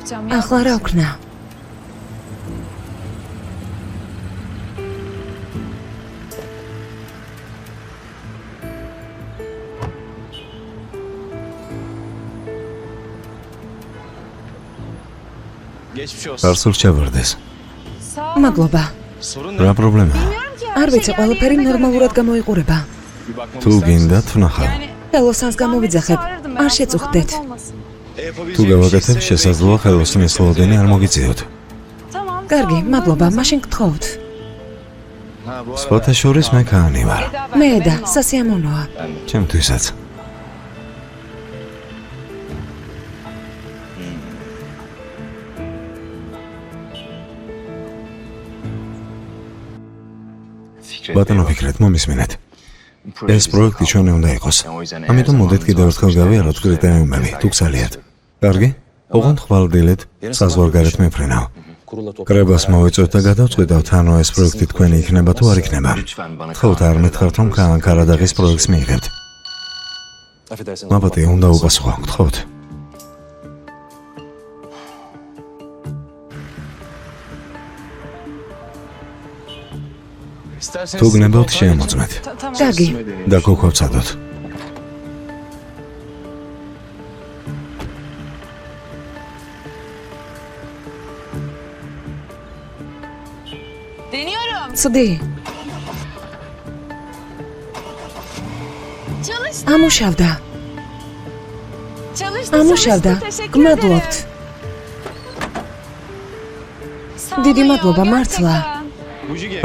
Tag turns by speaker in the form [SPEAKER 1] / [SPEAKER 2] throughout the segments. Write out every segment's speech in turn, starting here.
[SPEAKER 1] ახლა რა ვქნა?
[SPEAKER 2] Არსულ ჩავარდეს.
[SPEAKER 1] მადლობა.
[SPEAKER 2] რა პრობლემა?
[SPEAKER 1] არ ვიცი, ყველაფერი ნორმალურად გამოიყურება.
[SPEAKER 2] თუ გინდათ ვნახავ.
[SPEAKER 1] ხელოსანს გამოვიძახებ. არ შეწუხდეთ.
[SPEAKER 2] თუ გავაკეთებ, შესაძლოა ხელოსნის ლოდენი არ მოგიწიოთ.
[SPEAKER 1] კარგი, მადლობა, მაშინ გთხოვთ.
[SPEAKER 2] სხვათა შორის მე ქაანი ვარ.
[SPEAKER 1] მე და სასიამოვნოა.
[SPEAKER 2] ჩემთვისაც. ბატონო ფიქრეთ, მომისმინეთ. ეს პროექტი ჩვენი უნდა იყოს. ამიტომ მოდეთ კიდევ ერთხელ გავიაროთ კრიტერიუმები, თუ გსალიათ. კარგი? ოღონდ ხვალდილით, საზღვარგარეთ მიფრინავ. კრებას მოვეწოთ და გადავწყვიტავთ, ანუ ეს პროექტი თქვენი იქნება თუ არ იქნება. ხოთ არ მეთქართ, რომ ქაან კარადაღის პროექტს მიიღებთ. მაბატი, უნდა უპასუხო, გთხოვთ. თუ გნებავთ შეამოწმეთ.
[SPEAKER 1] კარგი.
[SPEAKER 2] და გოქვავცადოთ.
[SPEAKER 1] ცუდი. ამუშავდა. გმადლობთ. დიდი მადლობა, მართლა.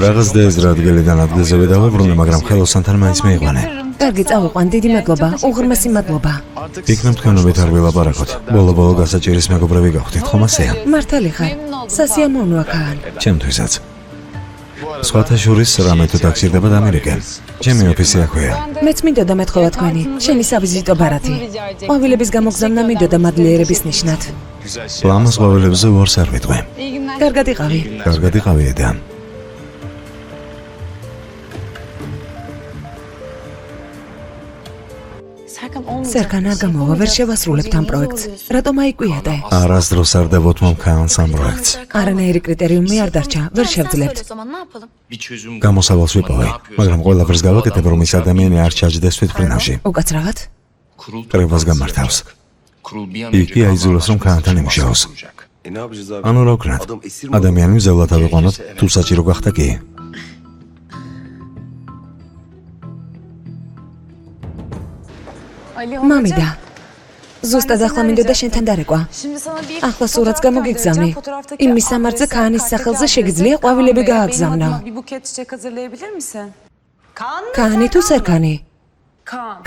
[SPEAKER 2] რაღაც დაეზრა ადგილიდან ადგილზე ვიდავებრუნე, მაგრამ ხელოსანთან მაინც მეიყვანე.
[SPEAKER 1] კარგი, წავიყვან, დიდი მადლობა, უღრმესი მადლობა.
[SPEAKER 2] იქნებ თქვენობით არ ვილაპარაკოთ. ბოლო-ბოლო გასაჭირის მეგობრები გავხდით, ხომ ასეა?
[SPEAKER 1] მართალი ხარ. სასიამოვნოა ქაან.
[SPEAKER 2] ჩემთვისაც. სხვათა შორის რამე თუ ტაქსირდება დამირეკე. ჩემი ოფისი აქვეა.
[SPEAKER 1] მეც მინდოდა მეთხოვა თქვენი, შენი სავიზიტო ბარათი. ყვავილების გამოგზავნა მინდოდა მადლიერების ნიშნად.
[SPEAKER 2] ლამაზ ყვავილებზე უარს არ ვიტყვი.
[SPEAKER 1] კარგად იყავი.
[SPEAKER 2] კარგად იყავი, ედა.
[SPEAKER 1] სერგან არ გამოვა, ვერ შევასრულებთ ამ პროექტს. რატომ აიკვიადე?
[SPEAKER 2] არასდროს არ დავოთმობ ქაანს ამ პროექტს.
[SPEAKER 1] არანაირი კრიტერიუმი არ დარჩა, ვერ შევძლებთ.
[SPEAKER 2] გამოსავალს ვიპოვე, მაგრამ ყველაფერს გავაკეთებ, რომ ის ადამიანი არ ჩაჯდეს თვითმფრინავში.
[SPEAKER 1] უკაცრავად?
[SPEAKER 2] კრებას გამართავს. იგი აიძულოს, რომ ქაანთან იმუშაოს. ანუ რა ვქნათ? ადამიანი მზევლად ავიყვანოთ, თუ საჭირო გახდა კი.
[SPEAKER 1] მამიდა, ზუსტად ახლა მინდოდა შენთან დარეკვა. ახლა სურათს გამოგიგზავნე. იმ მისამართზე ქაანის სახელზე შეგიძლია ყვავილები გააგზავნო. ქაანი თუ სერგანი?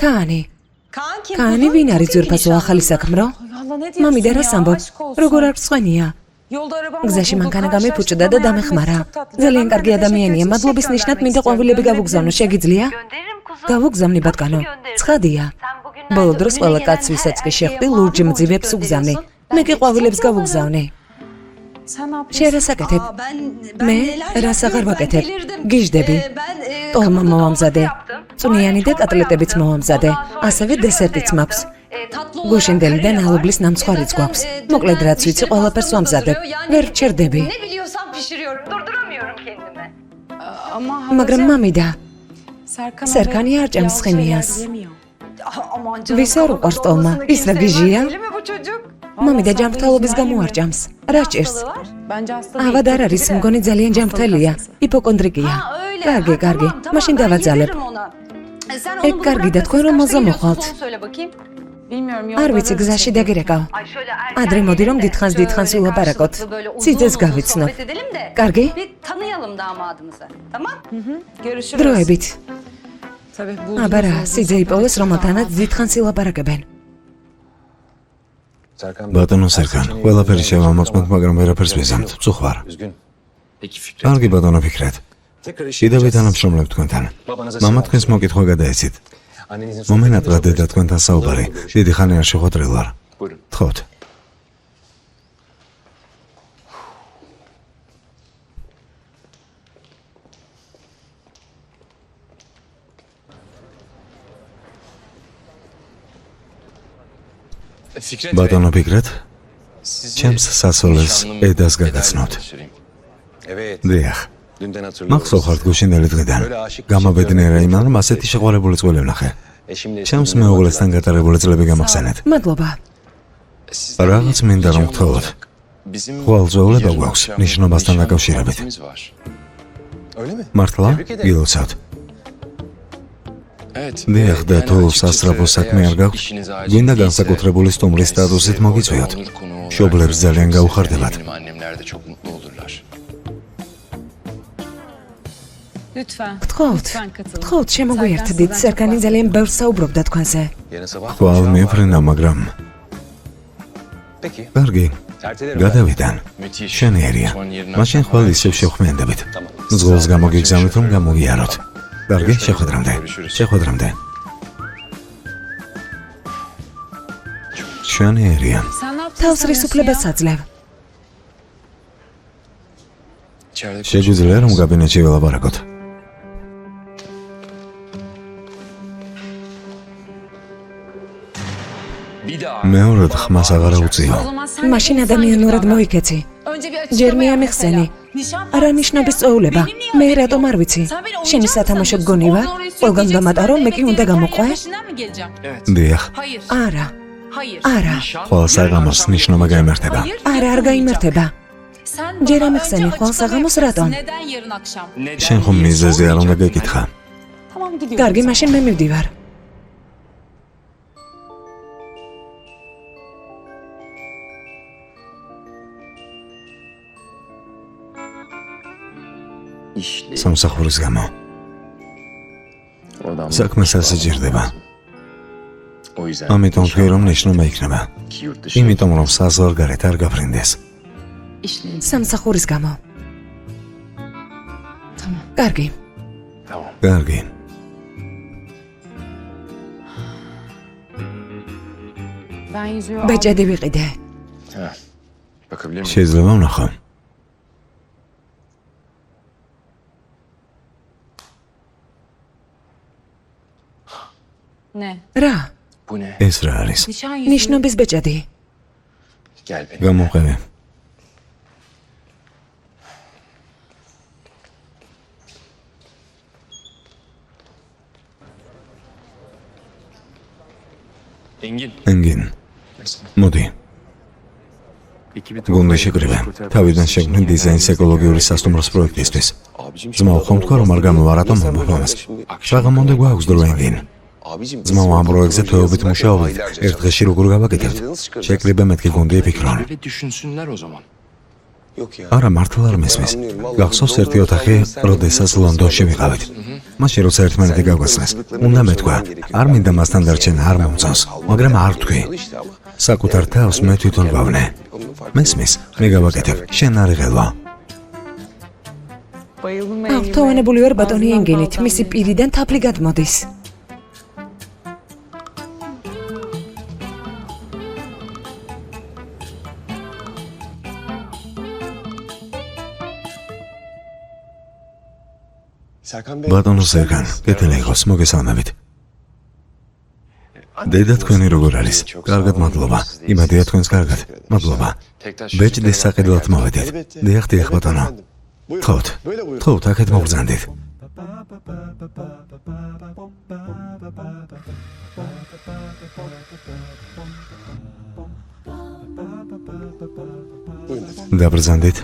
[SPEAKER 1] ქაანი. ქაანი ვინ არის ძვირფასო ახალი საქმრო? მამიდა, რას ამბობ? როგორ არ მსხვენია? გზაში მანქანა გამიფუჭდა და დამეხმარა. ძალიან კარგი ადამიანია, მადლობის ნიშნად მინდა ყვავილები გავუგზავნო, შეგიძლია? გავუგზავნი ბატკანო. ცხადია. ბოლო დროს ყველა კაცს ვისაც კი შეხვდი, ლურჯ მძივებს უგზავნე. მე კი ყვავილებს გავუგზავნე. შენ რას აკეთებ? მე რას აღარ ვაკეთებ? გიჟდები. ტოლმა მოვამზადე. წვნიანი და კატლეტებიც მოვამზადე. ასევე დესერტიც მაქვს. გუშინდელიდან ალუბლის ნამცხვარიც გვაქვს. მოკლედ რაც ვიცი, ყველაფერს ვამზადებ. ვერ ვჩერდები. მაგრამ მამიდა, სერგანი არ ჭამს ცხენიას. ვის არ უყვარს ტოლმა? ის რა გიჟია? მამიდა ჯანმრთელობის გამო არ ჭამს. რა ჭირს? ავად არ არის, მგონი ძალიან ჯანმრთელია. იპოკონდრიკია. კარგი, მაშინ დავაძალებ. ეგ კარგი და თქვენ რომ მოზე მოხვალთ? არ ვიცი, გზაში დაგირეკავ. ადრე მოდი რომ დიდხანს ვილაპარაკოთ. სიძეს გავიცნობ. კარგი? დროებით. აბა რა, სიძე იპოვეს, რომელთანაც დიდხანს ილაპარაკებენ.
[SPEAKER 2] ბატონო სერგან, ყველაფერი შევამოწმოთ, მაგრამ ვერაფერს ვიზამთ. წუხვარ. კარგი ბატონო ფიქრეთ. კიდევ ვითანამშრომლებ თქვენთან. მამა თქვენს მოკითხვა გადაეცით. მომენატრა დედა თქვენთან საუბარი. დიდი ხანი არ შეხვედრილ ვარ. თხოვთ. ბატონო ფიქრეთ, ჩემს სასოლეს ედას გაგაცნოთ. დიახ. მახსოვხართ გუშინდელი დღიდან. გამაბედნიერა იმან, რომ ასეთი შეყვარებული წყვილები ვნახე. ჩემს მეუღლესთან გატარებული წლები გამახსენეთ.
[SPEAKER 1] მადლობა.
[SPEAKER 2] რაღაც მინდა რომ გთხოვოთ. ხვალძველება გვაქვს ნიშნობასთან დაკავშირებით. მართლა? გილოცავთ. დიახ, და თუ სასწრაფო საქმე არ გაქვთ, გვინდა განსაკუთრებული სტუმრის სტატუსით მოგიწვიოთ. მშობლებს ძალიან გაუხარდებათ.
[SPEAKER 1] გთხოვთ, შემოგვიერთდით, სერგანი ძალიან ბევრს საუბრობდა თქვენზე.
[SPEAKER 2] ხვალ მიფრინდა, მაგრამ კარგი, გადავიდან. შენიერია. მაშინ ხვალ ისევ შევხმიანდებით. მძღოლს გამოგიგზავნით, რომ გამოგიაროთ. კარგი, შეხვედრამდე. შენიერია.
[SPEAKER 1] თავს რისუფლებას აძლევ.
[SPEAKER 2] შეგვიძლია რომ კაბინეტში ველაპარაკოთ. მეორედ ხმას აღარ აუწიო.
[SPEAKER 1] მაშინ ადამიანურად მოიქეცი. ჯერ მიამიხსენი. არა ნიშნობის წოულება. მე რატომ არ ვიცი? შენი სათამაშო გონი ვარ? ყველგან დამატარო, მე კი უნდა გამოყვე?
[SPEAKER 2] დიახ.
[SPEAKER 1] არა.
[SPEAKER 2] ხვალ საღამოს ნიშნობა გაიმართება.
[SPEAKER 1] არა, არ გაიმართება. ჯერ ამიხსენი, ხვალ საღამოს რატომ?
[SPEAKER 2] შენ ხომ მიზეზი არ უნდა გეკითხა.
[SPEAKER 1] კარგი, მაშინ მე მივდივარ.
[SPEAKER 2] სამსახურის გამო. საქმეს ასეჯერდება. ამიტომ ვთქვი, რომ ნიშნობა იქნება. იმიტომ, რომ საზღვარგარეთ არ გაფრინდეს.
[SPEAKER 1] სამსახურის გამო. კარგი. ბეჭედი ვიყიდე.
[SPEAKER 2] შეიძლება ვნახო.
[SPEAKER 1] რა?
[SPEAKER 2] ეს რა არის?
[SPEAKER 1] ნიშნობის ბეჭედი.
[SPEAKER 2] გამოყევი. ენგინ. მოდი. გუნდი შეკრიბა. თავიდან შექმნი დიზაინის ეკოლოგიური სასტუმროს პროექტისთვის. ძმაო, ხომ თქვა რომ არ გამოვა რატომ მომბობამას? საღამომდე გვაქვს დრო ენგინ. ძმაო, ამ პროექტზე თვეობით მუშაობთ. ერთ დღეში როგორ გავაკეთებთ? შეკრიბა მეთქი გუნდი იფიქრონ. არა, მართლა არ მესმის. გახსოვს ერთი ოთახი, როდესაც ლონდონში ვიყავით. მაშინ როცა ერთმანეთი გავგაცნეს, უნდა მეთქვა, არ მინდა მასთან დარჩენა, არ მომწონს, მაგრამ არ თქვი. საკუთარ თავს მე თვითონ ვავნე. მესმის, მე გავაკეთებ, შენ არ იღელვა.
[SPEAKER 1] ავთოვანებული ვარ ბატონი ენგინით, მისი პირიდან თაფლი გადმოდის.
[SPEAKER 2] ბატონო სერგან, კეთილი იყოს, მოგესალმებით. დედა თქვენი როგორ არის? კარგად, მადლობა. იმედია თქვენს კარგად. მადლობა. ბეჭდის საყიდლად მოვედით. დიახ, ბატონო. თხოვთ, აქეთ მოგზანდით. დაბრძანდით.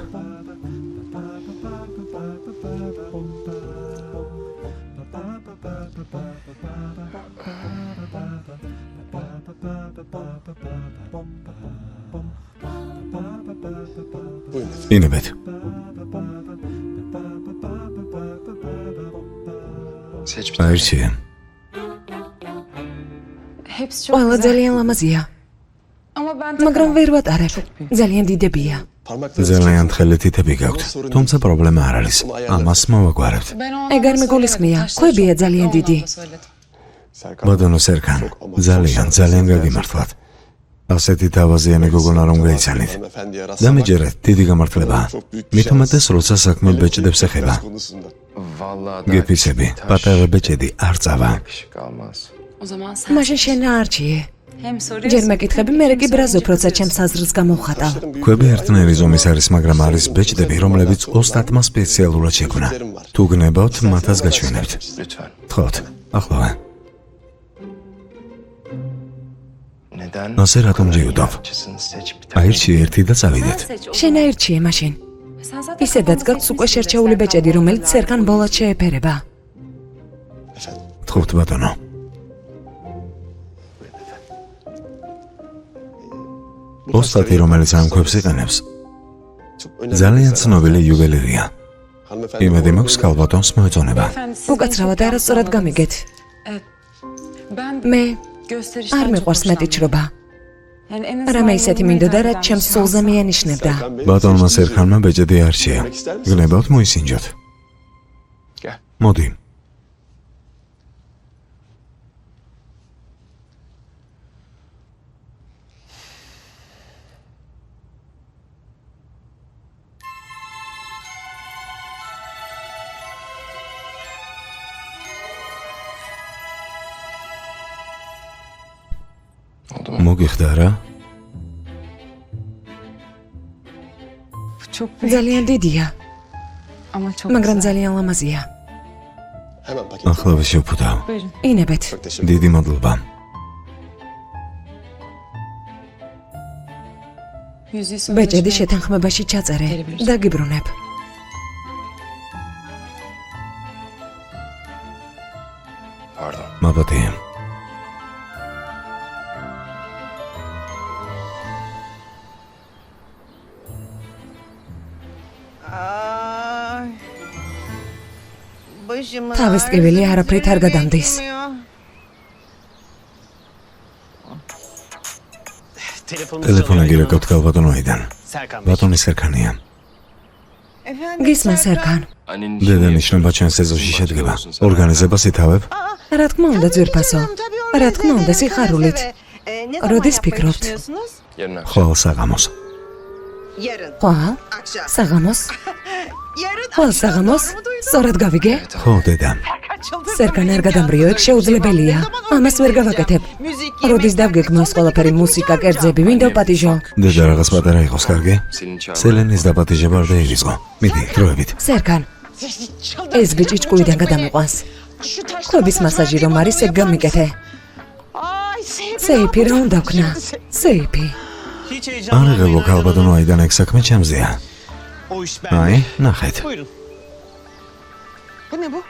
[SPEAKER 2] ინებეთ. აირჩიე.
[SPEAKER 1] ყველა ძალიან ლამაზია. მაგრამ ვერ ვატარებ. ძალიან დიდებია.
[SPEAKER 2] ძალიან თხელი თითები გაქვთ, თუმცა პრობლემა არ არის. ამას მოვაგვარებთ.
[SPEAKER 1] ეგ არ მეგულისხმია. ხვებია ძალიან დიდი.
[SPEAKER 2] ბატონო სერგან, ძალიან გაგიმართლათ. ასეთი თავაზიანი გოგონა რომ გაიცანით. დამეჯერეთ, დიდი გამართლება. მით უმეტეს, როცა საქმე ბეჭდებს ეხება. გეფიცები, პატარა ბეჭედი არ წავა.
[SPEAKER 1] მაშინ შენ აარჩიე. ჯერ მეკითხები, მერე კი ბრაზობ, როცა ჩემს აზრს გამოვხატავ.
[SPEAKER 2] ქვები ერთნაირი ზომის არის, მაგრამ არის ბეჭდები, რომლებიც ოსტატმა სპეციალურად შექმნა. თუ გნებავთ, მათაც გაჩვენებთ. თხოვთ, ახლავე. ასე რატომ ჯიუდობ? აირჩი ერთი და წავიდეთ.
[SPEAKER 1] შენ აირჩიე მაშინ. ისედაც გაქვს უკვე შერჩეული ბეჭედი, რომელიც სერგან ბოლოდ შეეფერება.
[SPEAKER 2] თხოვთ ბატონო. ოსტატი, რომელიც ამ ქვებს იყენებს, ძალიან ცნობილი იუველირია. იმედი მაქვს ქალბატონს მოეწონება.
[SPEAKER 1] უკაცრავად არასწორად გამიგეთ. მე არ მიყვარს მეტიჩრობა. რამე ისეთი მინდოდა, რაც ჩემს სულზე მიანიშნებდა.
[SPEAKER 2] ბატონმა სერგანმა ბეჭედი არჩია. გნებავთ მოისინჯოთ. მოდი. მოგიხდა რა?
[SPEAKER 1] ძალიან დიდია, მაგრამ ძალიან ლამაზია.
[SPEAKER 2] ახლავე შევფუდავ.
[SPEAKER 1] ინებეთ.
[SPEAKER 2] დიდი მადლობა.
[SPEAKER 1] ბეჭედი შეთანხმებაში ჩაწერე და გიბრუნებ.
[SPEAKER 2] მაბადია.
[SPEAKER 1] თავის ტკივილი არაფრით არ გადამდის.
[SPEAKER 2] ტელეფონი გირეკავთ ქალბატონოიდან. ბატონი სერგანია.
[SPEAKER 1] გისმენ სერგან.
[SPEAKER 2] დედა ნიშნობა ჩვენს ეზოში შედგება. ორგანიზებას ითავებ?
[SPEAKER 1] რა თქმა უნდა, ძვირფასო. რა თქმა უნდა, სიხარულით. როდის ფიქრობთ?
[SPEAKER 2] ხვალ საღამოს.
[SPEAKER 1] ხვალ? საღამოს? ხვალ საღამოს? სწორად გავიგე?
[SPEAKER 2] ხო, დედა.
[SPEAKER 1] სერგან არ გადამრიო, ეგ შეუძლებელია. ამას ვერ გავაკეთებ. როდის დავგეგმოს ყველაფერი, მუსიკა, კერძები, ვინ დავპატიჟო?
[SPEAKER 2] დედა რაღაც პატარა იყოს, კარგი? სელენის დაპატიჟება არ დაირიცხო. მიდი, დროებით.
[SPEAKER 1] სერგან, ეს ბიჭი ჭკუიდან გადამიყვანს. ქვების მასაჟი რომ არის, ეგ გამიკეთე. სეიფი რა უნდა ვქნა? სეიფი.
[SPEAKER 2] არ იღებო ქალბატონოიდან ეგ საქმე ჩემზეა. აი, ნახეთ.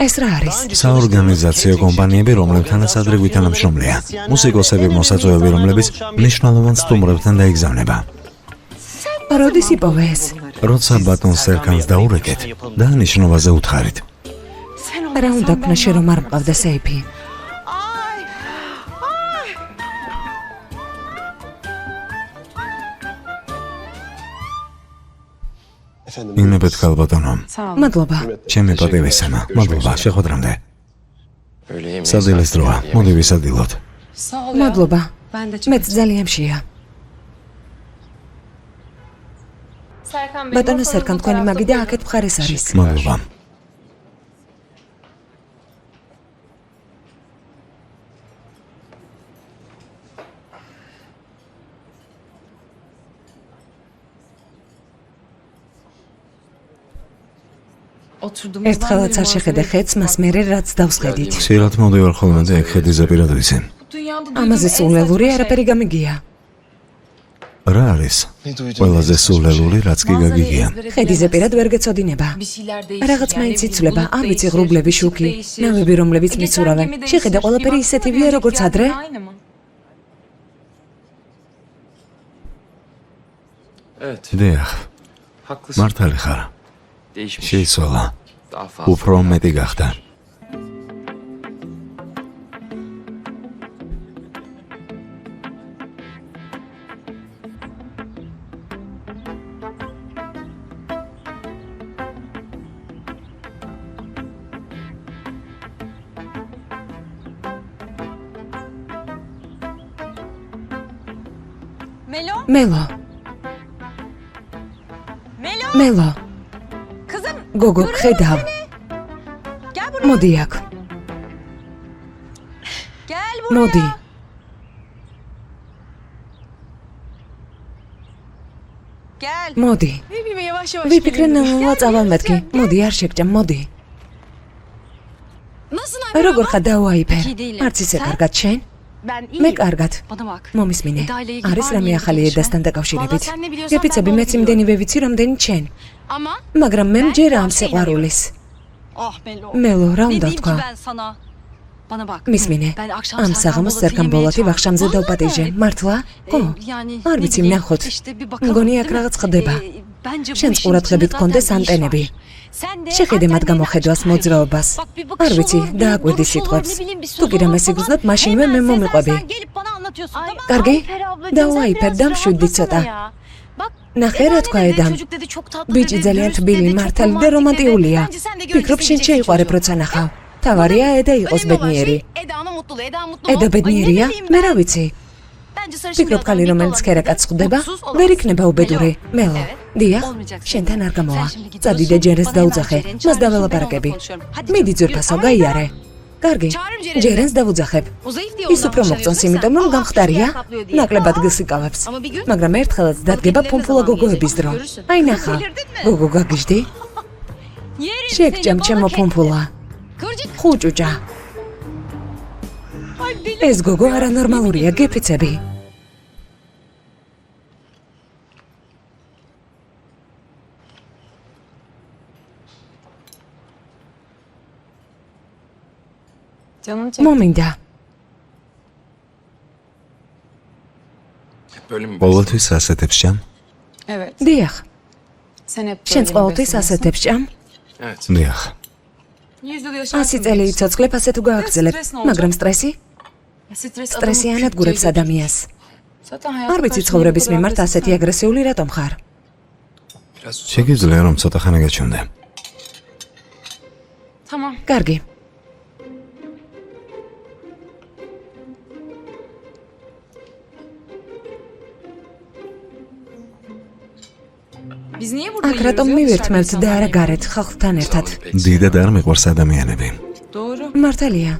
[SPEAKER 1] ეს რა არის?
[SPEAKER 2] საორგანიზაციო კომპანიები, რომლებთანაც ადრე გვითანამშრომლია. მუსიკოსები, მოსაწვევები, რომლებიც მნიშვნელოვან სტუმრებთან დაიგზავნება.
[SPEAKER 1] როდის იპოვე ეს?
[SPEAKER 2] როცა ბატონ სერგანს დაურეკეთ და ნიშნობაზე უთხარით.
[SPEAKER 1] რა უნდა ვქნა შენ რომ არ მყავდა სეიფი?
[SPEAKER 2] ინებეთ ქალბატონო.
[SPEAKER 1] მადლობა.
[SPEAKER 2] ჩემი პატივისცემა. მადლობა, შეხვედრამდე. სადილის დროა. მოდი ვისადილოთ.
[SPEAKER 1] მადლობა. მეც ძალიან მშია. ბატონო სერგან, თქვენი მაგი და აქეთ მხარეს არის.
[SPEAKER 2] მადლობა.
[SPEAKER 1] ერთხელაც არ შეხედე ხედს, მას მერე რაც დავსხედით.
[SPEAKER 2] ხშირად მოდივარ ხოლმე და ეგ ხედიზე პირად ვიცი.
[SPEAKER 1] ამაზე სულელური არაფერი გამიგია.
[SPEAKER 2] რა არის? ყველაზე სულელური რაც კი გაგიგია.
[SPEAKER 1] ხედიზე პირად ვერ გეცოდინება. რაღაც მაინც იცვლება, არ ვიცი ღრუბლები შუქი, ნავები რომლებიც მიცურავენ. შეხედე ყველაფერი ისეთივეა როგორც ადრე?
[SPEAKER 2] დიახ. მართალი ხარ. შეიცვალა. უფრო მეტი გახდა.
[SPEAKER 1] მელო. მელო. გოგო, ხედავ. მოდი აქ. მოდი. მოდი. ვიფიქრე ნალა წავალმეთქი. მოდი არ შეგჭამ, მოდი. როგორ ხარ დაუაიფე? არც ისე კარგად შენ? მე კარგად. მომისმინე. არის რამე ახალი ედასთან დაკავშირებით. გეფიცები მეც იმდენივე ვიცი, რამდენი შენ. მაგრამ მე მჯერა ამ სიყვარულის. მელო, რა უნდა თქვა? მისმინე. ამ საღამოს სერგან ბოლათი ვახშამზე დავპატიჟე. მართლა? ხო. არ ვიცი, ვნახოთ. მგონი აქ რაღაც ხდება. შენს ყურადღებით გქონდეს ანტენები. შეხედე მათ გამოხედვას მოძრაობას. არ ვიცი, დააკვირდი სიტყვებს. თუ კი რამე სიგრძნოდ, მაშინვე მე მომიყვები. კარგი? დაუაიფერ, დამშვიდდი ცოტა. ნახე რა თქვა ედამ. ბიჭი ძალიან თბილი, მართალი და რომანტიულია. ფიქრობ შენ შეიყვარებ როცა ნახავ. თავარია ედა იყოს ბედნიერი. ედა ბედნიერია? მე რა ვიცი. ფიქრობ ხალი რომელიც ქერაკაც ხვდება, ვერ იქნება უბედური. მელო, დიახ, შენთან არ გამოვა. წადიდე ჯერენს დაუძახე, მას დაველაპარაკები. მიდი ძვირფასო, გაიარე. კარგი, ჯერენს დავუძახებ. ის უფრო მოგწონს, იმიტომ რომ გამხდარია, ნაკლებად გასიკავებს. მაგრამ ერთხელაც დადგება ფუმფულა გოგოების დრო. აი ნახა, გოგო გაგიჟდი? შეგჭამ ჩემო ფუმფულა. ხუჭუჭა. ეს გოგო არანორმალურია, გეფიცები. მომინდა.
[SPEAKER 2] ყოველთვის ასეთებს ჭამ?
[SPEAKER 1] დიახ. შენც ყოველთვის ასეთებს ჭამ?
[SPEAKER 2] დიახ.
[SPEAKER 1] 100 წელი იცოცხლებ ასე თუ გააგრძელებ, მაგრამ სტრესი? სტრესი ანადგურებს ადამიანს. არ ვიცი ცხოვრების მიმართ ასეთი აგრესიული რატომ ხარ?
[SPEAKER 2] შეგიძლია რომ ცოტა ხანი გაჩვენდე?
[SPEAKER 1] კარგი. აქ რატომ მივირთმევთ და არა გარეთ ხალხთან ერთად?
[SPEAKER 2] დიდად არ მიყვარს ადამიანები.
[SPEAKER 1] მართალია.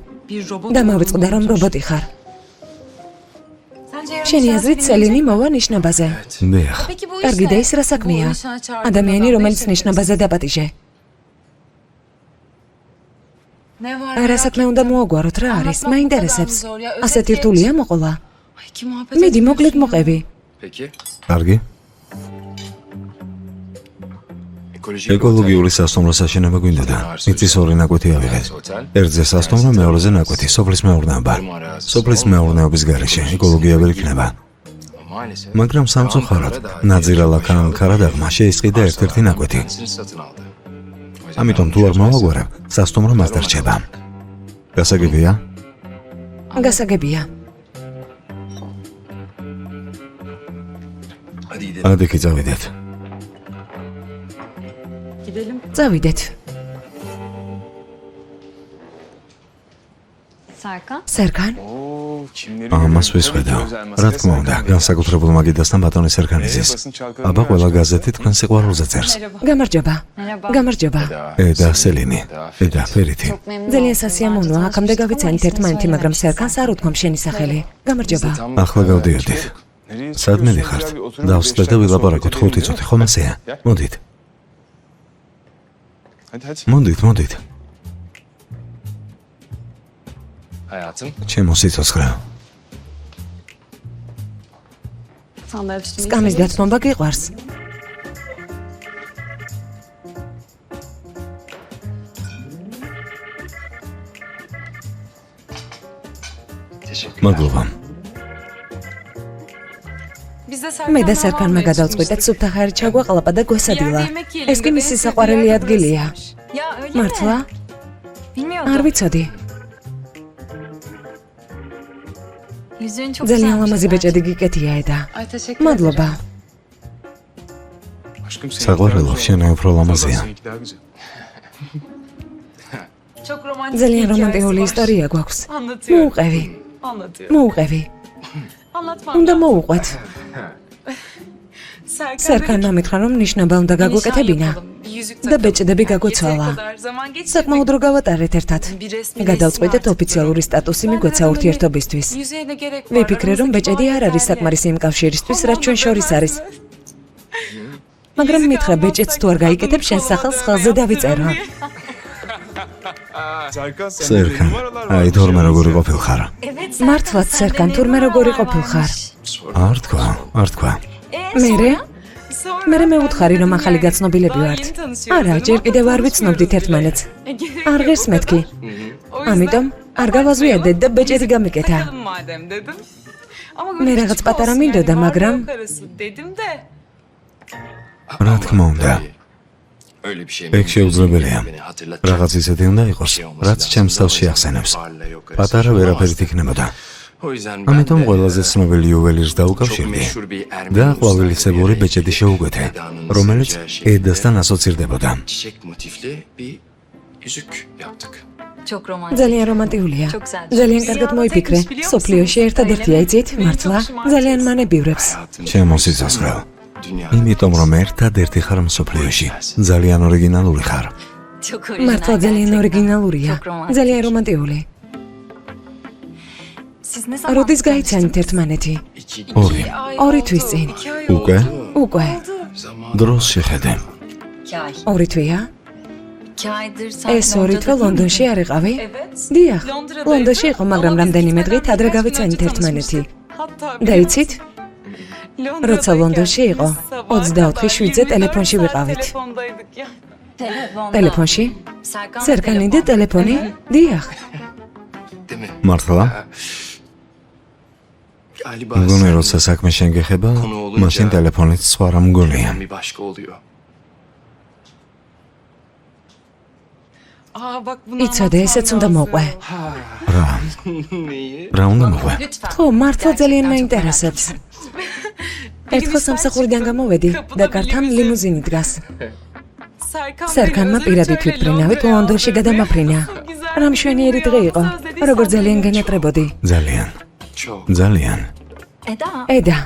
[SPEAKER 1] დამავიწყდა რომ რობოტი ხარ. შენი აზრით სელინი მოვა ნიშნობაზე.
[SPEAKER 2] დიახ.
[SPEAKER 1] კარგი და ის რა საქმეა? ადამიანი რომელიც ნიშნობაზე დაპატიჟე. რა საქმე უნდა მოაგვაროთ, რა არის? მაინტერესებს. ასეთი რთულია მოყოლა? მიდი მოკლედ მოყევი.
[SPEAKER 2] კარგი. ეკოლოგიური სასტუმრო საშენება გვინდა და მიწის ორი ნაკვეთი ავიღეთ. ერთზე სასტუმრო, მეორეზე ნაკვეთი, სოფლის მეურნეობა. სოფლის მეურნეობის გარეშე ეკოლოგია ვერ იქნება. მაგრამ სამწუხაროდ, ნაძირალაკა ანკარადაღმა შეისყიდა ერთ-ერთი ნაკვეთი. ამიტომ თუ არ მოვაგვარებ, სასტუმრო მას დარჩება. გასაგებია?
[SPEAKER 1] გასაგებია.
[SPEAKER 2] ადიქი წავიდეთ.
[SPEAKER 1] წავიდეთ. სერგან?
[SPEAKER 2] ამას ვისვედავ. რა თქმა უნდა, განსაკუთრებულ მაგიდასთან ბატონი სერგანიზის. აბა ყველა გაზეთი თქვენ სიყვარულზე წერს.
[SPEAKER 1] გამარჯობა. გამარჯობა.
[SPEAKER 2] ედა სელინი. ედა ფერითი.
[SPEAKER 1] ძალიან სასიამოვნოა, აქამდე გავიცანით ერთმანეთი, მაგრამ სერგანს არ უთქვამ შენი სახელი. გამარჯობა.
[SPEAKER 2] ახლა გავდიოდით. სადმე დიხართ? დავსწრეთ და ვილაპარაკოთ 5 წუთი, ხომ ასეა? მოდით. მოდით. ჩემო სიცოცხლე.
[SPEAKER 1] სკამის დათმობა გიყვარს?
[SPEAKER 2] მადლობა.
[SPEAKER 1] მე და სერგანმა გადავწყვიტეთ სუფთა ხარი ჩაგვაყლაპა და გვესადილა. ეს კი მისი საყვარელი ადგილია. მართლა? არ ვიცოდი. ძალიან ლამაზი ბეჭედი გიკეთია ედა. მადლობა.
[SPEAKER 2] საყვარელო, შენ უფრო ლამაზია.
[SPEAKER 1] ძალიან რომანტიკული ისტორია გვაქვს. მოუყევი. უნდა მოუყვეთ. სერგანმა მითხრა რომ ნიშნობა უნდა გაგვეკეთებინა და ბეჭდები გაგვეცვალა. საკმაოდ დრო გავატარეთ ერთად. გადავწყვიტეთ ოფიციალური სტატუსი მიგვეცა ურთიერთობისთვის. ვიფიქრე რომ ბეჭედი არ არის საკმარისი იმ კავშირისთვის, რაც ჩვენ შორის არის. მაგრამ მითხრა ბეჭედს თუ არ გაიკეთებ, შენს სახელს ხელზე დავიწერო.
[SPEAKER 2] სერკან, აი თორმე როგორი ყოფილხარ.
[SPEAKER 1] მართლაც სერკან, თურმე როგორი ყოფილხარ.
[SPEAKER 2] არ თქვა.
[SPEAKER 1] მერე მეუთხარი რომ ახალი გაცნობილები ვართ. არა, ჯერ კიდევ არ ვიცნობდით ერთმანეთს. არ ღირს მეთქი. ამიტომ არ გავაზვიადეთ და ბეჭედი გამიკეთა. მე რაღაც პატარა მინდოდა, მაგრამ
[SPEAKER 2] რა თქმა უნდა. ეგ შეუძლებელია. რაღაც ისეთი უნდა იყოს, რაც ჩემს თავს შეახსენებს. პატარა ვერაფერით იქნებოდა. ამიტომ ყველაზე ცნობილი იუველირს დაუკავშირდი და ყვავილისებური ბეჭედი შეუკვეთე, რომელიც ედასთან ასოცირდებოდა.
[SPEAKER 1] ძალიან რომანტიულია. ძალიან კარგად მოიფიქრე. სოფლიოში ერთადერთია იცით, მართლა? ძალიან მანებივრებს.
[SPEAKER 2] ჩემო სიცოცხლე. იმიტომ რომ ერთადერთი ხარ მსოფლიოში. ძალიან ორიგინალური ხარ.
[SPEAKER 1] მართლა ძალიან ორიგინალურია. ძალიან რომანტიული. როდის გაიცანით ერთმანეთი? ორი თვის წინ. უკვე.
[SPEAKER 2] დროს შეხედე.
[SPEAKER 1] 2 თვეა? ეს 2 თვე ლონდონში არ იყავი? დიახ, ლონდონში იყო, მაგრამ რამდენიმე დღით ადრე გავიცანით ერთმანეთი. და იცით? როცა ლონდონში იყო, 24/7-ზე ტელეფონში ვიყავით. ტელეფონში? სერკანი და ტელეფონი? დიახ.
[SPEAKER 2] მართლა? მგონი როცა საქმე შენ გეხება, მაშინ ტელეფონით სხვა რა მგონია.
[SPEAKER 1] იცოდე, ესეც უნდა მოყვე.
[SPEAKER 2] რა უნდა მოყვე?
[SPEAKER 1] ხო, მართლა ძალიან მაინტერესებს. ერთხელ სამსახურიდან გამოვედი და კართან ლიმუზინი დგას. სერკანმა პირადით ვიფრინავით ლონდონში გადამაფრინა. რა მშვენიერი დღე იყო, როგორ ძალიან განატრებოდი.
[SPEAKER 2] ძალიან.
[SPEAKER 1] ედა,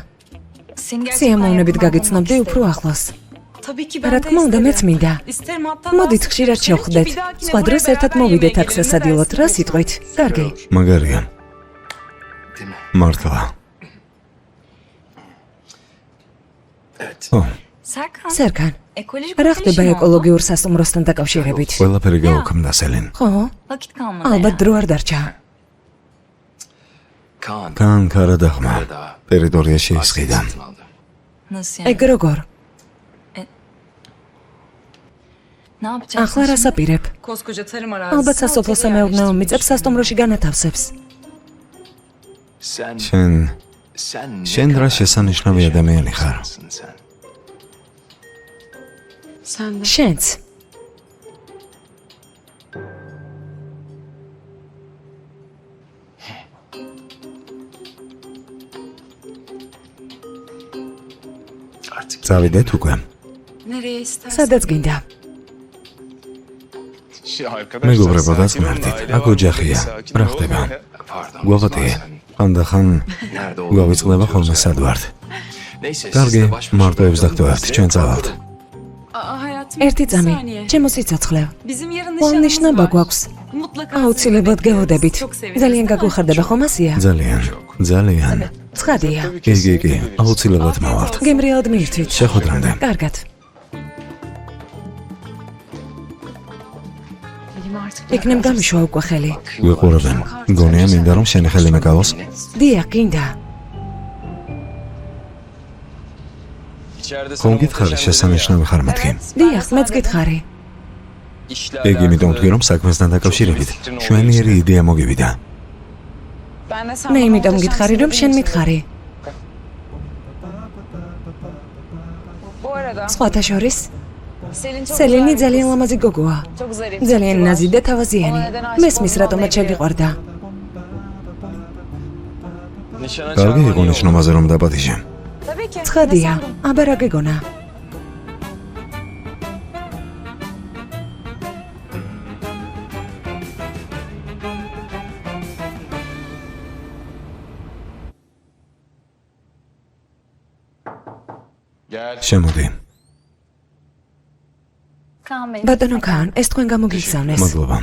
[SPEAKER 1] სიამოვნებით გაგიცნობდი უფრო ახლოს. რა თქმა უნდა, მეც მინდა. მოდით ხშირად შევხვდეთ. სხვა დროს ერთად მოვიდეთ აქ სასადილოთ, რა სიტყვით? კარგი.
[SPEAKER 2] მაგარია. მართლა.
[SPEAKER 1] სერკან, რა ხდება ეკოლოგიურ სასტუმროსთან დაკავშირებით?
[SPEAKER 2] ყველაფერი გაუქმდა, სელინ.
[SPEAKER 1] ხო? ალბათ დრო არ დარჩა.
[SPEAKER 2] კან კარადაღმა ტერიტორიაში ისყიდა.
[SPEAKER 1] ეგ როგორ? ახლა რას აპირებ? ალბათ სასოფლო სამეურნეო მიწებს სასტუმროში განათავსებს.
[SPEAKER 2] შენ რა შესანიშნავი ადამიანი ხარ.
[SPEAKER 1] შენც.
[SPEAKER 2] წავიდეთ უკვე.
[SPEAKER 1] სადაც გინდა.
[SPEAKER 2] მეგობრებო, დაწნართით. აქ ოჯახია. რა ხდება? გვაღვატია. ხანდახან გვავიწყდება ხოლმე სად ვართ. კარგი, მარტოებს დაგტოვებთ, ჩვენ წავალთ.
[SPEAKER 1] ერთი წამი, ჩემო სიცოცხლე. უნიშნობა გვაქვს. აუცილებლად გავოდებით. ძალიან გაგუხარდება ხომ ასია?
[SPEAKER 2] ძალიან.
[SPEAKER 1] ცხადია.
[SPEAKER 2] კი, აუცილებლად მავალთ.
[SPEAKER 1] გემრიელად მიირთვით.
[SPEAKER 2] შეხვედრამდე.
[SPEAKER 1] კარგად. იქნებ გამიშვა უკვე ხელი.
[SPEAKER 2] გვიყურებენ. მგონია მინდა რომ შენი ხელი მეკავოს?
[SPEAKER 1] დიახ, გინდა.
[SPEAKER 2] ხომ გითხარი შესანიშნავი ხარ მეთქი?
[SPEAKER 1] დიახ, მეც გითხარი.
[SPEAKER 2] ეგ იმიტომ ვთქვი რომ საქმესთან დაკავშირებით შვენიერი იდეა მოგივიდა.
[SPEAKER 1] მე იმიტომ გითხარი რომ შენ მითხარი. სხვათა შორის სელინი ძალიან ლამაზი გოგოა. ძალიან ნაზი და თავაზიანი. მესმის რატომაც შეგიყვარდა.
[SPEAKER 2] კარგი იყო ნიშნობაზე რომ დაპატიჟე.
[SPEAKER 1] ცხადია, აბა რა გეგონა?
[SPEAKER 2] შემოდი.
[SPEAKER 1] ბატონო კან, ეს თქვენ გამოგიგზავნეს.
[SPEAKER 2] მადლობა.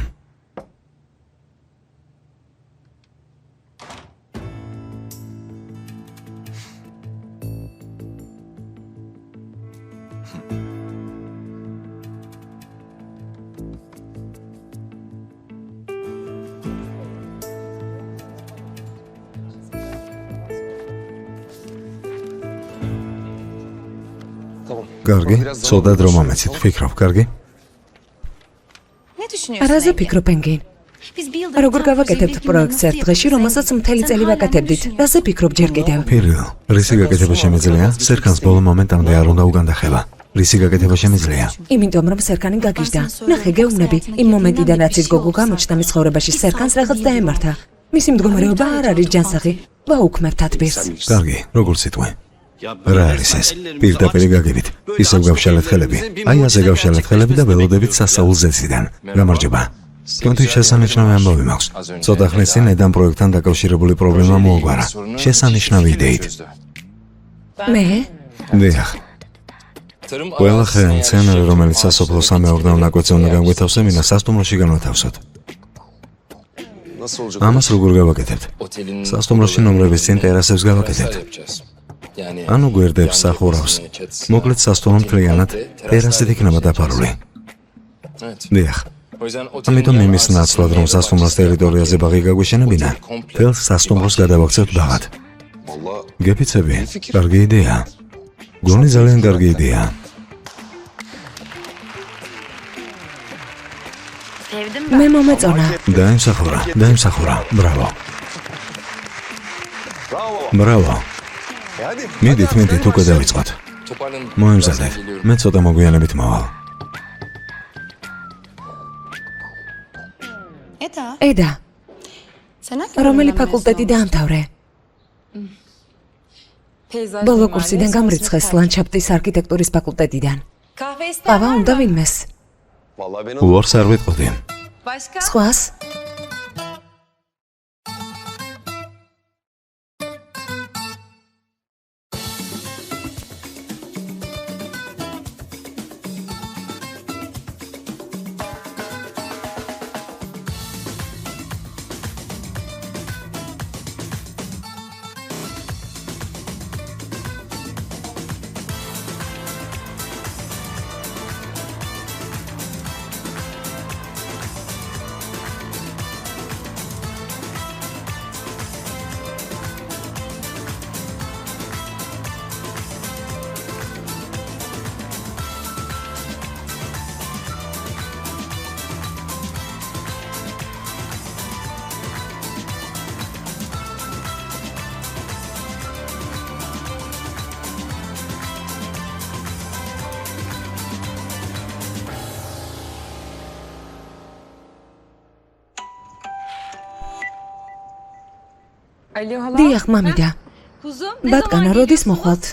[SPEAKER 2] კარგი, ცოტა დრო მომეცით, ვფიქრობ, კარგი?
[SPEAKER 1] რაზე ფიქრობ, ენგინ? როგორ გავაკეთებთ პროექტს ერთ დღეში, რომელსაც მთელი წელი ვაკეთებდით? რაზე ფიქრობ ჯერ კიდევ?
[SPEAKER 2] Piril, რისი გაკეთება შემიძლია? სერქანს ბოლო მომენტამდე არ უნდა უგანდახება. რისი გაკეთება შემიძლია?
[SPEAKER 1] იმიტომ რომ სერქანი გაგიჟდა. ნახე, გეუბნები, იმ მომენტიდან რაც ის გოგო გამოჩნდა მის ცხოვრებაში, სერქანს რაღაც დაემართა. მისი მდგომარეობა არ არის ჯანსაღი. ვაუქმებთ ათბირს.
[SPEAKER 2] კარგი, როგორ სიტყვი? რა არის ეს? პირდაპირ გაგებით. ისევ გავშალეთ ხელები. აი ასე გავშალეთ ხელები და ველოდებით სასწაულ ზეციდან. გამარჯობა. თქვენთვის შესანიშნავი ამბავი მაქვს. ცოტა ხნის წინ ედამ პროექტთან დაკავშირებული პრობლემა მოუგვარა. შესანიშნავი იდეით.
[SPEAKER 1] მე?
[SPEAKER 2] დიახ. ყველა ხე მცენარე, რომელიც სასოფლო სამეურნეო ნაკვეთზე უნდა განგვეთავსე, მინდა სასტუმროში განვათავსოთ. ამას როგორ გავაკეთებთ? სასტუმროში ნომრების წინ ტერასებს გავაკეთებთ. ანუ გვერდებს, სახურავს. მოკლედ სასტუმრო მთლიანად ტერასით იქნება დაფარული. დიახ. ამიტომ იმის ნაცვლად, რომ სასტუმროს ტერიტორიაზე ბაღი გაგვეშენებინა, თელს სასტუმროს გადავაქცევთ ბაღად. გეფიცები? კარგი იდეა. გონი ძალიან კარგი იდეა.
[SPEAKER 1] მე მომეწონა.
[SPEAKER 2] დაიმსახურა. ბრავო. ბრავო. მიდით, უკვე დავიწყოთ. მოემზადეთ. მე ცოტა მოგვიანებით მოვალ.
[SPEAKER 1] ედა, რომელი ფაკულტეტი დაამთავრე? ბოლო კურსიდან გამრიცხეს ლანდშაფტის არქიტექტურის ფაკულტეტიდან. ყავა უნდა ვინმეს?
[SPEAKER 2] უარს არ ვიტყოდი.
[SPEAKER 1] სხვას? დიახ, მამიდა. ბატკანა, როდის მოხვალთ?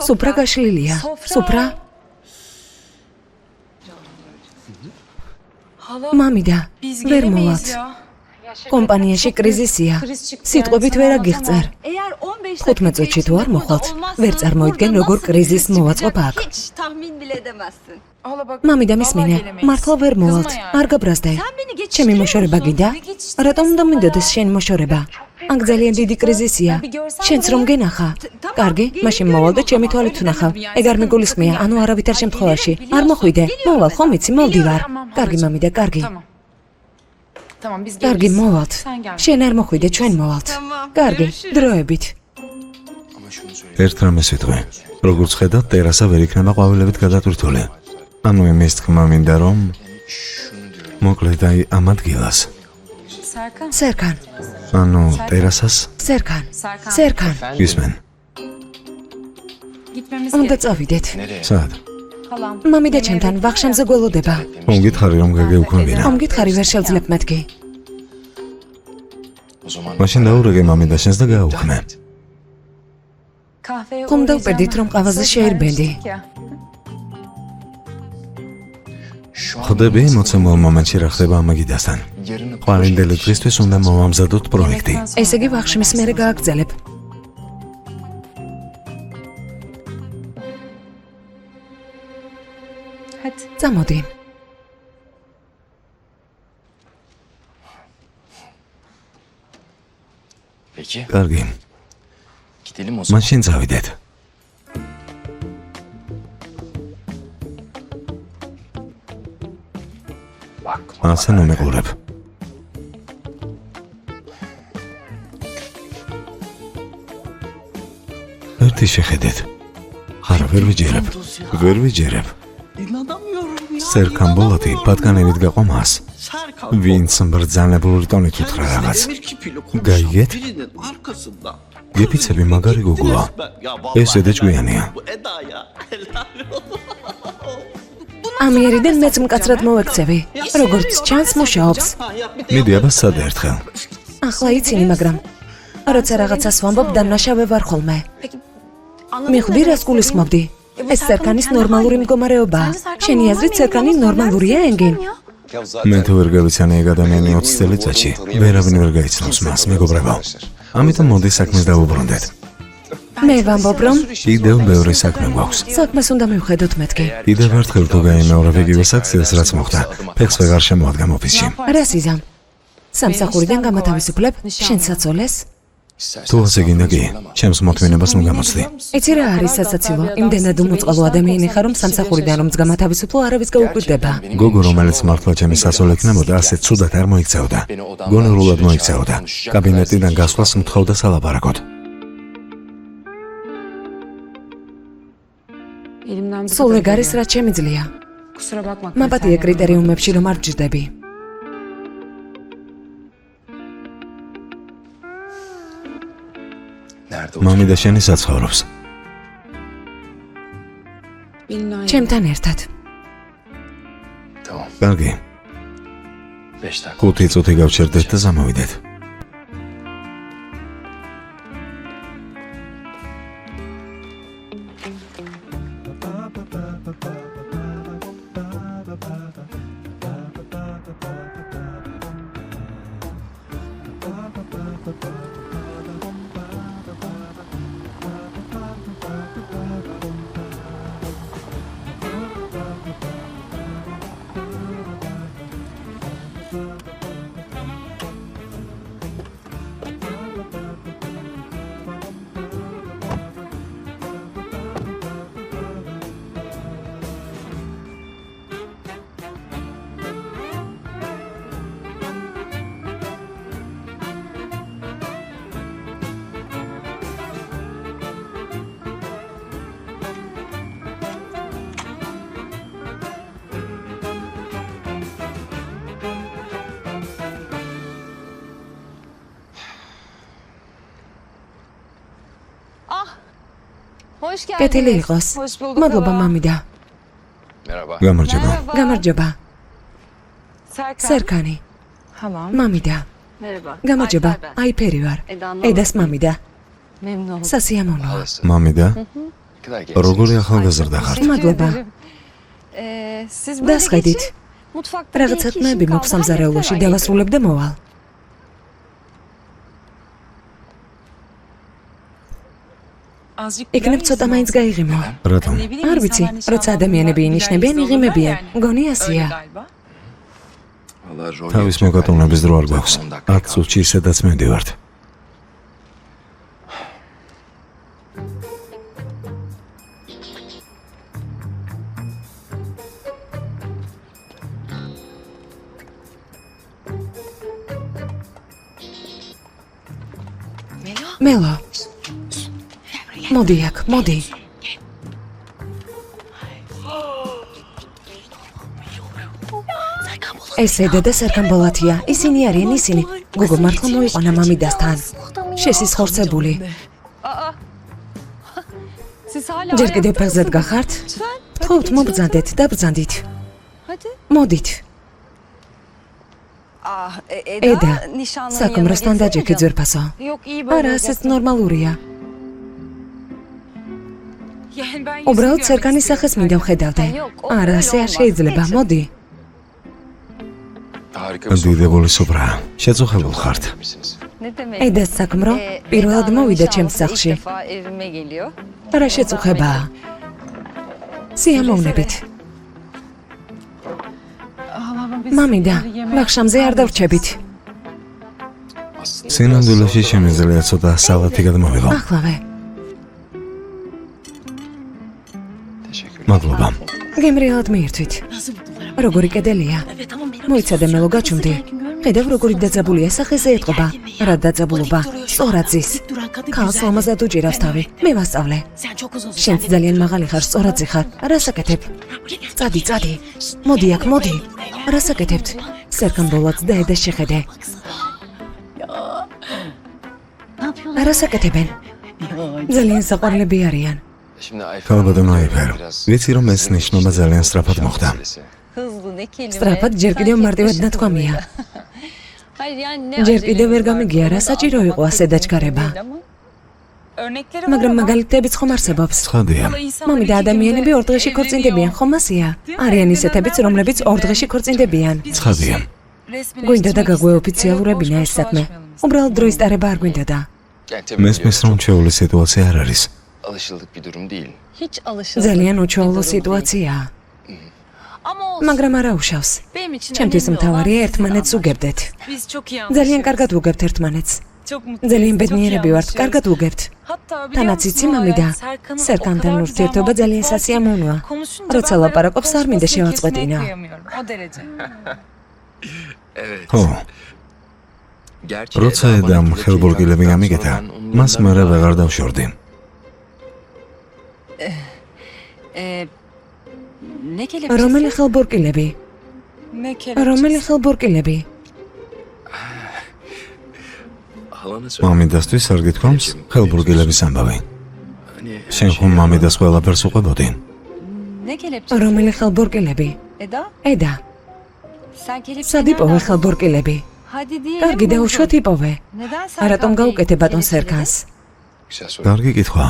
[SPEAKER 1] სუფრა გაშლილია. სუფრა? მამიდა, ვერ მოვალთ. კომპანიაში კრიზისია. სიტყვებით ვერ აგიღწერ. 15 წუთში თუ არ მოხვალთ, ვერ წარმოიდგენ, როგორ კრიზისს მოვაწყობ აქ. მამიდა, მისმინე, მართლა ვერ მოვალთ. არ გაბრაზდე. ჩემი მოშორება გინდა? რატომ უნდა მინდოდეს შენი მოშორება? აქ ძალიან დიდი კრიზისია. შენც რომ გენახა? კარგი, მაშინ მოვალ და ჩემი თვალით ვნახავ. ეგ არ მეგულისხმია, ანუ არავითარ შემთხვევაში. არ მოხვიდე. მოვალ, ხომ იცი, მოვდივარ. კარგი, მამიდა, კარგი. კარგი, მოვალთ. შენ არ მოხვიდე, ჩვენ მოვალთ. კარგი, დროებით.
[SPEAKER 2] ერთ რამეს ვიტყვი. როგორც ხედავთ, ტერასა ვერ იქნება ყვავილებით გადატვირთული. ანუ იმის თქმა მინდა, რომ მოკლედ აი ამ ადგილას.
[SPEAKER 1] სერქან.
[SPEAKER 2] ანუ ტერასას?
[SPEAKER 1] სერქან.
[SPEAKER 2] გისმენ.
[SPEAKER 1] უნდა წავიდეთ.
[SPEAKER 2] სად?
[SPEAKER 1] მამიდა ჩემთან ვახშამზე გველოდება.
[SPEAKER 2] მომგითხარი რომ გაგეუქმებინა.
[SPEAKER 1] მომგითხარი ვერ შევძლებ მეთქი.
[SPEAKER 2] მაშინ დაურეგე მამიდა შენს და გააუქმე.
[SPEAKER 1] ხომ დავპერდით რომ ყავაზე შეერბენდი.
[SPEAKER 2] ხვდები მოცემულ მომენტში რა ხდება ამაგიდასთან. ყვავილდელი დღისთვის უნდა მოვამზადოთ პროექტი.
[SPEAKER 1] ესე იგი ვახშმის მერე გააგრძელებ. წამოდი.
[SPEAKER 2] კარგი. მაშინ წავიდეთ. ასე ნომეყურებ. ერთი შეხედეთ. ხარ ვერ ვიჯერებ. Serkan Bolati patkanებით გაყვა მას. ვინც ბრძანებული ტონით უთხრა რაღაც. გაიგეთ? გეფიცები მაგარი გოგოა. ეს ედეჭვიანია.
[SPEAKER 1] ამიერიდან მეც მკაცრად მოვექცევი. როგორც ჩანს მუშაობს.
[SPEAKER 2] მიდი აბა სად ერთხელ.
[SPEAKER 1] ახლა იცინი, მაგრამ როცა რაღაცას ვამბობ და ნაშავე ვარ ხოლმე. მიხვდი რას გულისხმობდი? ეს სერკანის ნორმალური მდგომარეობაა. შენი აზრით სერკანი ნორმალურია, ენგინ?
[SPEAKER 2] მე თუ ვერ გავიცანი ეგ ადამიანი 20 წელიწადში, ვერავინ ვერ გაიცნობს მას, მეგობრებო. ამიტომ მოდი საქმეს დავუბრუნდეთ.
[SPEAKER 1] მე ვამბობ, რომ
[SPEAKER 2] კიდევ ბევრი საქმე გვაქვს.
[SPEAKER 1] საქმეს უნდა მივხედოთ მეთქი.
[SPEAKER 2] კიდევ ერთხელ თუ გაიმეორებ იგივე საქციელს, რაც მოხდა, ფეხს ვეღარ შემოადგამ ოფისში.
[SPEAKER 1] რას იზამ? სამსახურიდან გამათავისუფლებ შენ საწოლეს?
[SPEAKER 2] თუ ასე გინდა კი, ჩემს მოთმინებას ნუ გამოცდი.
[SPEAKER 1] იცი რა არის სასაცილო? იმდენად უმოწყალო ადამიანი ხარ, რომ სამსახურიდან რომც გამათავისუფლო არავის გაუკვირდება.
[SPEAKER 2] გოგო, რომელიც მართლა ჩემი სასწავლე იქნებოდა, ასე ცუდად არ მოიქცეოდა. გონორულად მოიქცეოდა. კაბინეტიდან გასვლას მთხოვდა სალაპარაკოდ.
[SPEAKER 1] სულ ეგ არის, რაც შემიძლია. მაპატია კრიტერიუმებში რომ არ ჯდები.
[SPEAKER 2] მამი და შენი საცხოვრობს.
[SPEAKER 1] ჩემთან ერთად.
[SPEAKER 2] კარგი. 5 წუთი გავჩერდეთ და ზამოვიდეთ. კეთილი იყოს. მადლობა მამიდა. გამარჯობა.
[SPEAKER 1] გამარჯობა. სერკანი. მამიდა. გამარჯობა. აიფერი ვარ. ედას მამიდა. სასიამოვნოა.
[SPEAKER 2] მამიდა? როგორი ახალგაზრდა ხართ?
[SPEAKER 1] მადლობა. დასხედით. რაღაცა ტნები მაქვს სამზარეულოში, დავასრულებ და მოვალ. იქნებ ცოტა მაინც გაიღიმო.
[SPEAKER 2] რატომ?
[SPEAKER 1] არ ვიცი, როცა ადამიანები ინიშნებიან, იღიმებიან. გონი ასია.
[SPEAKER 2] თავის მოგატოვნების დრო არ გვაქვს. 10 წუთში ისედაც მივდივართ.
[SPEAKER 1] მელო. მოდი აქ, მოდი. ეს ედა და სერკან ბოლათია. ისინი არიან ისინი. გოგო მართლა მოიყვანა მამიდასთან. შესისხორცებული. ჯერ კიდევ ფეხზედ გახართ? ვთხოვთ, მობრძანდეთ, დაბრძანდით. მოდით. ედა, საქმროსთან დაჯექი ძვირფასო. არა, ასეც ნორმალურია. უბრალოდ სერკანის სახეს მინდა ვხედავდე. არა, ასე არ შეიძლება, მოდი.
[SPEAKER 2] დიდებული სუბრა, შეწუხებულ ხართ.
[SPEAKER 1] ედას საქმრო პირველად მოვიდა ჩემს სახლში. რა შეწუხებაა? სიამოვნებით. მამიდა, ბახშამზე არ დავრჩებით.
[SPEAKER 2] სინამდვილეში შემიძლია ცოტა სალათი გადმოვიღო.
[SPEAKER 1] ახლავე.
[SPEAKER 2] მადლობა.
[SPEAKER 1] გემრიელად მიირთვით. როგორი კედელია. მოიცადე მელო გაჩუმდი. ხედავ როგორი დაძაბულია სახეზე ეტყობა. რა დაძაბულობა? სწორად ზის. ქალს ლამაზად უჭირავს თავი. მე ვასწავლე. შენც ძალიან მაღალი ხარ, სწორად ზიხარ. რას აკეთებ? წადი. მოდი აქ, მოდი. რას აკეთებთ? სერგან ბოლაც და ედას შეხედე. რას აკეთებენ? ძალიან საყვარლები არიან.
[SPEAKER 2] ქალბატონო აიფერ, ვიცი რომ ეს ნიშნობა ძალიან სწრაფად მოხდა.
[SPEAKER 1] სწრაფად ჯერ კიდევ მარტივად ნათქვამია. ჯერ კიდევ ვერ გამიგია რა საჭირო იყო ასე დაჩქარება. მაგრამ მაგალითებიც ხომ არსებობს.
[SPEAKER 2] ცხადია.
[SPEAKER 1] მომი და ადამიანები ორ დღეში ქორწინდებიან, ხომ ასეა? არიან ისეთებიც, რომლებიც ორ დღეში ქორწინდებიან.
[SPEAKER 2] ცხადია.
[SPEAKER 1] გვინდა და გაგვე ოფიციალურებინა ეს საქმე. უბრალოდ დროის ტარება არ გვინდოდა.
[SPEAKER 2] მესმის რომ ჩვეული სიტუაცია არ არის.
[SPEAKER 1] ძალიან უჩვეულო სიტუაციაა. მაგრამ არა უშავს. ჩემთვის მთავარია ერთმანეთს უგებდეთ. ძალიან კარგად უგებთ ერთმანეთს. ძალიან ბედნიერები ვართ, კარგად უგებთ. თანაც იცი მამიდა, სერგანთან ურთიერთობა ძალიან სასიამოვნოა. როცა ლაპარაკობს არ მინდა შევაწყვეტინა.
[SPEAKER 2] ხო. როცა ედამ ხელბურგილები გამიგეთა, მას მერე ვეღარ დავშორდი.
[SPEAKER 1] რომელი ხელბურგილები? რომელი ხელბურგილები?
[SPEAKER 2] მამიდასთვის არ გითქვამს ხელბურგილების ამბავი. შენ ხომ მამიდას ყველაფერს უყვებოდი?
[SPEAKER 1] რომელი ხელბურგილები? ედა. სად იპოვე ხელბურგილები? კარგი და უშუალოდ იპოვე. რატომ გაუკეთე ბატონ სერგანს?
[SPEAKER 2] კარგი კითხვა.